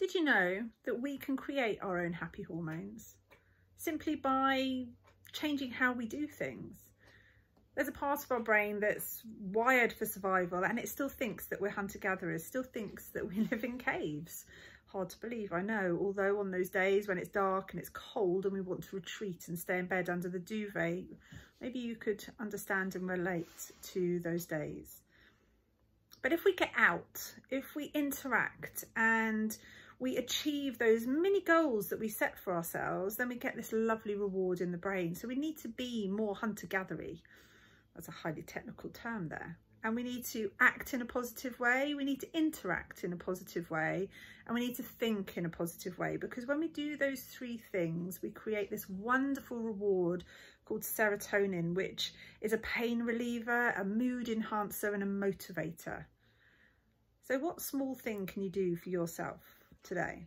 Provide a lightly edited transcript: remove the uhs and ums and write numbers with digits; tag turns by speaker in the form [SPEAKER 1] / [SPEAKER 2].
[SPEAKER 1] Did you know that we can create our own happy hormones simply by changing how we do things? There's a part of our brain that's wired for survival, and it still thinks that we're hunter-gatherers, still thinks that we live in caves. Hard to believe, I know, although on those days when it's dark and it's cold and we want to retreat and stay in bed under the duvet, maybe you could understand and relate to those days. But if we get out, if we interact and we achieve those mini goals that we set for ourselves, then we get this lovely reward in the brain. So we need to be more hunter-gathery. That's a highly technical term there. And we need to act in a positive way, we need to interact in a positive way, and we need to think in a positive way, because when we do those three things, we create this wonderful reward called serotonin, which is a pain reliever, a mood enhancer, and a motivator. So what small thing can you do for yourself today?